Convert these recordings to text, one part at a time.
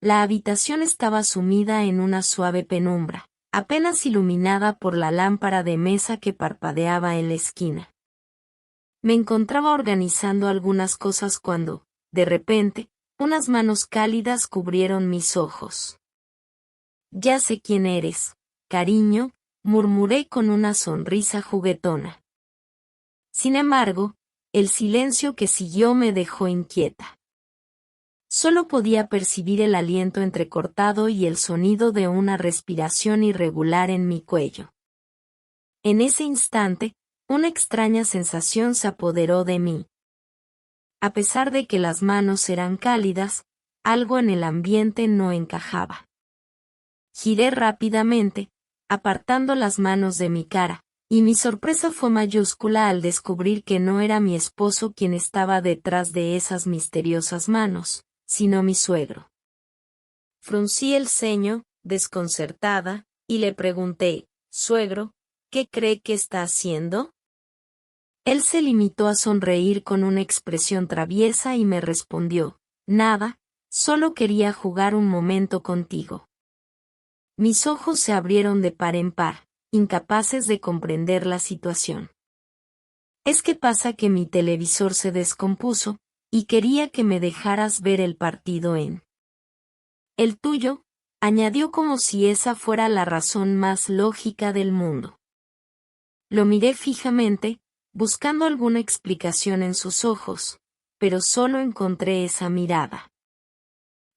La habitación estaba sumida en una suave penumbra, apenas iluminada por la lámpara de mesa que parpadeaba en la esquina. Me encontraba organizando algunas cosas cuando, de repente, unas manos cálidas cubrieron mis ojos. «Ya sé quién eres, cariño», murmuré con una sonrisa juguetona. Sin embargo, el silencio que siguió me dejó inquieta. Solo podía percibir el aliento entrecortado y el sonido de una respiración irregular en mi cuello. En ese instante, una extraña sensación se apoderó de mí. A pesar de que las manos eran cálidas, algo en el ambiente no encajaba. Giré rápidamente, apartando las manos de mi cara, y mi sorpresa fue mayúscula al descubrir que no era mi esposo quien estaba detrás de esas misteriosas manos, sino mi suegro. Fruncí el ceño, desconcertada, y le pregunté, «Suegro, ¿qué cree que está haciendo?». Él se limitó a sonreír con una expresión traviesa y me respondió, «Nada, solo quería jugar un momento contigo». Mis ojos se abrieron de par en par, incapaces de comprender la situación. «Es que pasa que mi televisor se descompuso, y quería que me dejaras ver el partido en el tuyo», añadió como si esa fuera la razón más lógica del mundo. Lo miré fijamente, buscando alguna explicación en sus ojos, pero solo encontré esa mirada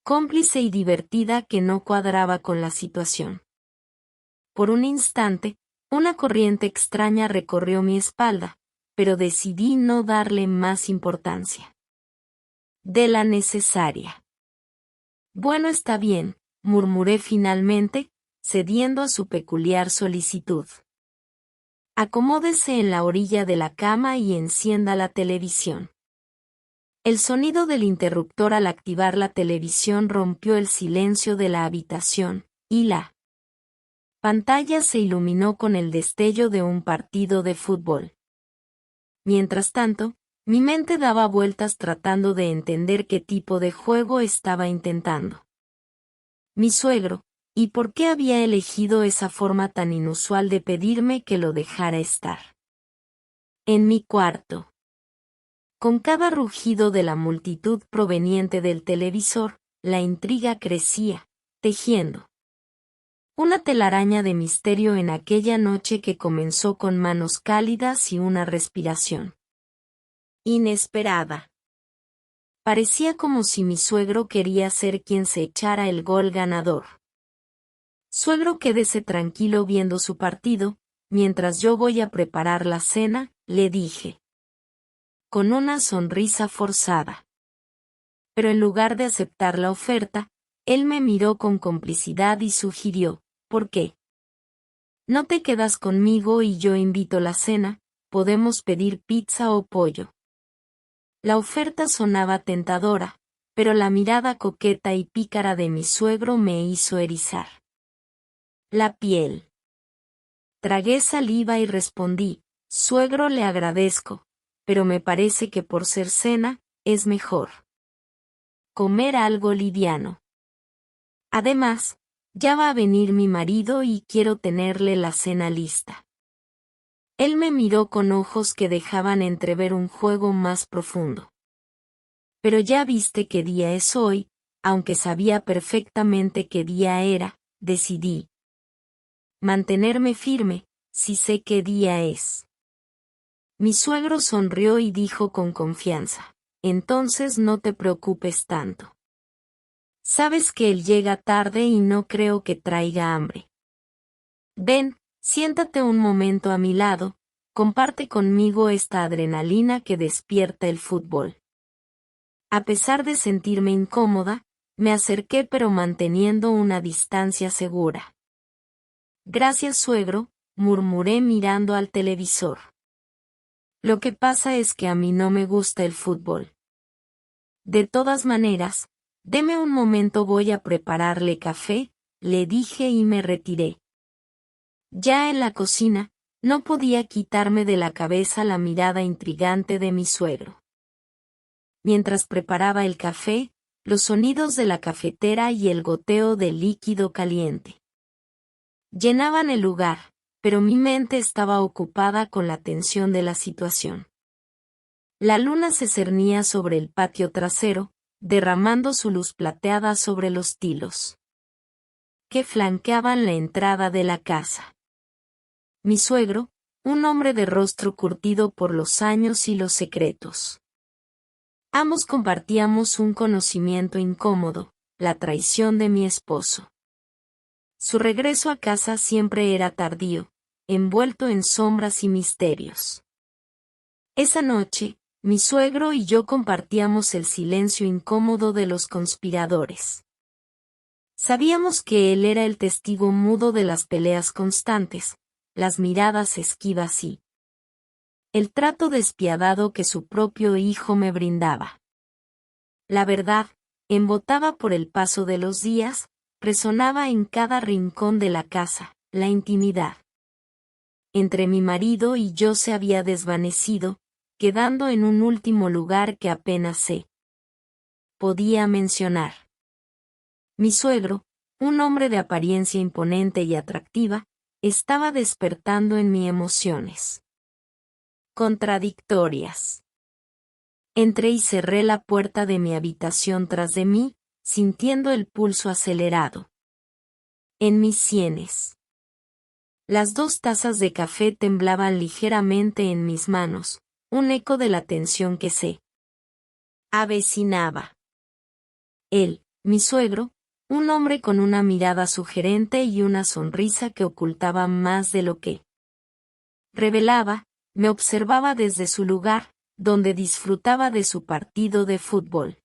cómplice y divertida que no cuadraba con la situación. Por un instante, una corriente extraña recorrió mi espalda, pero decidí no darle más importancia de la necesaria. «Bueno, está bien», murmuré finalmente, cediendo a su peculiar solicitud. «Acomódese en la orilla de la cama y encienda la televisión». El sonido del interruptor al activar la televisión rompió el silencio de la habitación, y la pantalla se iluminó con el destello de un partido de fútbol. Mientras tanto, mi mente daba vueltas tratando de entender qué tipo de juego estaba intentando mi suegro, y por qué había elegido esa forma tan inusual de pedirme que lo dejara estar en mi cuarto. Con cada rugido de la multitud proveniente del televisor, la intriga crecía, tejiendo una telaraña de misterio en aquella noche que comenzó con manos cálidas y una respiración inesperada. Parecía como si mi suegro quería ser quien se echara el gol ganador. «Suegro, quédese tranquilo viendo su partido, mientras yo voy a preparar la cena», le dije con una sonrisa forzada. Pero en lugar de aceptar la oferta, él me miró con complicidad y sugirió, «¿Por qué no te quedas conmigo y yo invito la cena? Podemos pedir pizza o pollo». La oferta sonaba tentadora, pero la mirada coqueta y pícara de mi suegro me hizo erizar la piel. Tragué saliva y respondí, «Suegro, le agradezco, pero me parece que por ser cena, es mejor comer algo liviano. Además, ya va a venir mi marido y quiero tenerle la cena lista». Él me miró con ojos que dejaban entrever un juego más profundo. «Pero ya viste qué día es hoy», aunque sabía perfectamente qué día era, decidí mantenerme firme, «si sé qué día es». Mi suegro sonrió y dijo con confianza, «Entonces no te preocupes tanto. Sabes que él llega tarde y no creo que traiga hambre. Ven, siéntate un momento a mi lado, comparte conmigo esta adrenalina que despierta el fútbol». A pesar de sentirme incómoda, me acerqué pero manteniendo una distancia segura. «Gracias, suegro», murmuré mirando al televisor. «Lo que pasa es que a mí no me gusta el fútbol. De todas maneras, deme un momento, voy a prepararle café», le dije y me retiré. Ya en la cocina, no podía quitarme de la cabeza la mirada intrigante de mi suegro. Mientras preparaba el café, los sonidos de la cafetera y el goteo del líquido caliente llenaban el lugar, pero mi mente estaba ocupada con la tensión de la situación. La luna se cernía sobre el patio trasero, derramando su luz plateada sobre los tilos que flanqueaban la entrada de la casa. Mi suegro, un hombre de rostro curtido por los años y los secretos. Ambos compartíamos un conocimiento incómodo, la traición de mi esposo. Su regreso a casa siempre era tardío, envuelto en sombras y misterios. Esa noche, mi suegro y yo compartíamos el silencio incómodo de los conspiradores. Sabíamos que él era el testigo mudo de las peleas constantes, las miradas esquivas y el trato despiadado que su propio hijo me brindaba. La verdad, embotaba por el paso de los días, resonaba en cada rincón de la casa, la intimidad entre mi marido y yo se había desvanecido, quedando en un último lugar que apenas se podía mencionar. Mi suegro, un hombre de apariencia imponente y atractiva, estaba despertando en mí emociones contradictorias. Entré y cerré la puerta de mi habitación tras de mí, sintiendo el pulso acelerado en mis sienes. Las 2 tazas de café temblaban ligeramente en mis manos, un eco de la tensión que se avecinaba. Él, mi suegro, un hombre con una mirada sugerente y una sonrisa que ocultaba más de lo que revelaba, me observaba desde su lugar, donde disfrutaba de su partido de fútbol.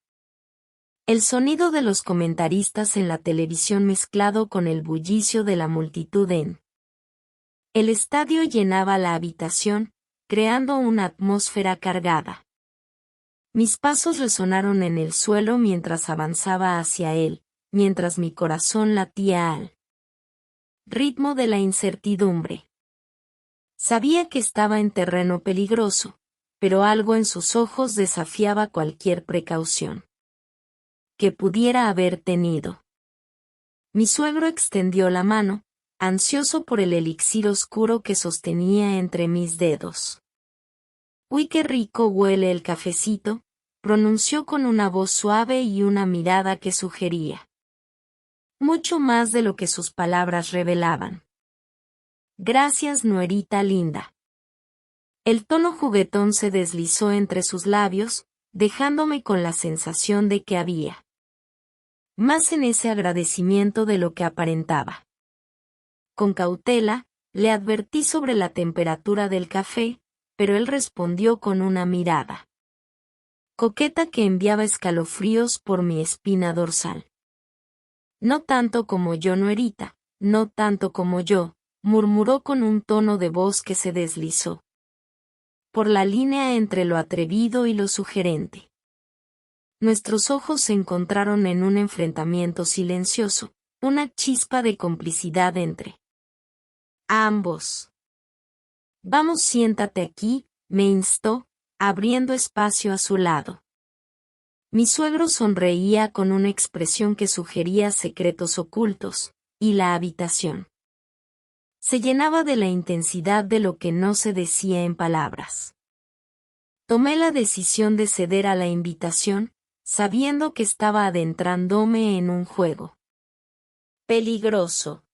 El sonido de los comentaristas en la televisión mezclado con el bullicio de la multitud en el estadio llenaba la habitación, creando una atmósfera cargada. Mis pasos resonaron en el suelo mientras avanzaba hacia él, mientras mi corazón latía al ritmo de la incertidumbre. Sabía que estaba en terreno peligroso, pero algo en sus ojos desafiaba cualquier precaución que pudiera haber tenido. Mi suegro extendió la mano, ansioso por el elixir oscuro que sostenía entre mis dedos. «Uy, qué rico huele el cafecito», pronunció con una voz suave y una mirada que sugería mucho más de lo que sus palabras revelaban. «Gracias, nuerita linda». El tono juguetón se deslizó entre sus labios, dejándome con la sensación de que había más en ese agradecimiento de lo que aparentaba. Con cautela, le advertí sobre la temperatura del café, pero él respondió con una mirada coqueta que enviaba escalofríos por mi espina dorsal. «No tanto como yo, nuerita, no tanto como yo», murmuró con un tono de voz que se deslizó por la línea entre lo atrevido y lo sugerente. Nuestros ojos se encontraron en un enfrentamiento silencioso, una chispa de complicidad entre ambos. «Vamos, siéntate aquí», me instó, abriendo espacio a su lado. Mi suegro sonreía con una expresión que sugería secretos ocultos, y la habitación se llenaba de la intensidad de lo que no se decía en palabras. Tomé la decisión de ceder a la invitación, sabiendo que estaba adentrándome en un juego peligroso.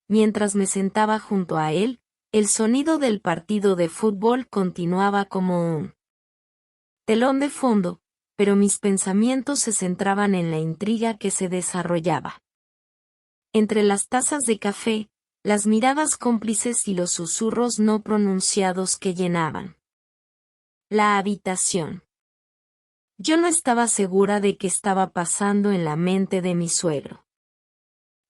Mientras me sentaba junto a él, el sonido del partido de fútbol continuaba como un telón de fondo, pero mis pensamientos se centraban en la intriga que se desarrollaba. Entre las tazas de café, las miradas cómplices y los susurros no pronunciados que llenaban la habitación. Yo no estaba segura de qué estaba pasando en la mente de mi suegro.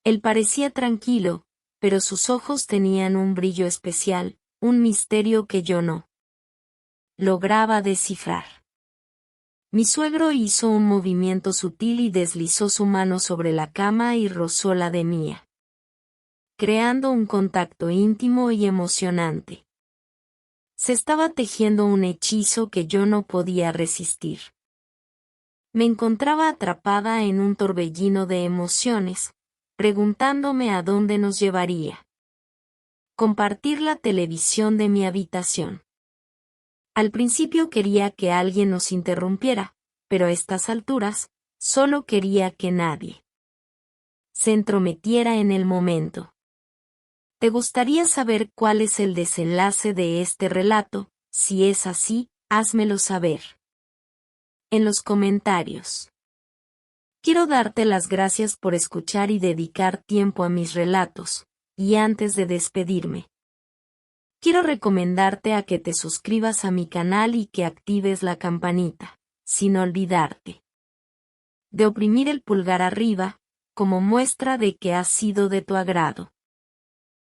Él parecía tranquilo, pero sus ojos tenían un brillo especial, un misterio que yo no lograba descifrar. Mi suegro hizo un movimiento sutil y deslizó su mano sobre la cama y rozó la de mía, creando un contacto íntimo y emocionante. Se estaba tejiendo un hechizo que yo no podía resistir. Me encontraba atrapada en un torbellino de emociones, preguntándome a dónde nos llevaría. Compartir la televisión de mi habitación. Al principio quería que alguien nos interrumpiera, pero a estas alturas, solo quería que nadie se entrometiera en el momento. ¿Te gustaría saber cuál es el desenlace de este relato? Si es así, házmelo saber en los comentarios. Quiero darte las gracias por escuchar y dedicar tiempo a mis relatos, y antes de despedirme, quiero recomendarte a que te suscribas a mi canal y que actives la campanita, sin olvidarte de oprimir el pulgar arriba, como muestra de que ha sido de tu agrado.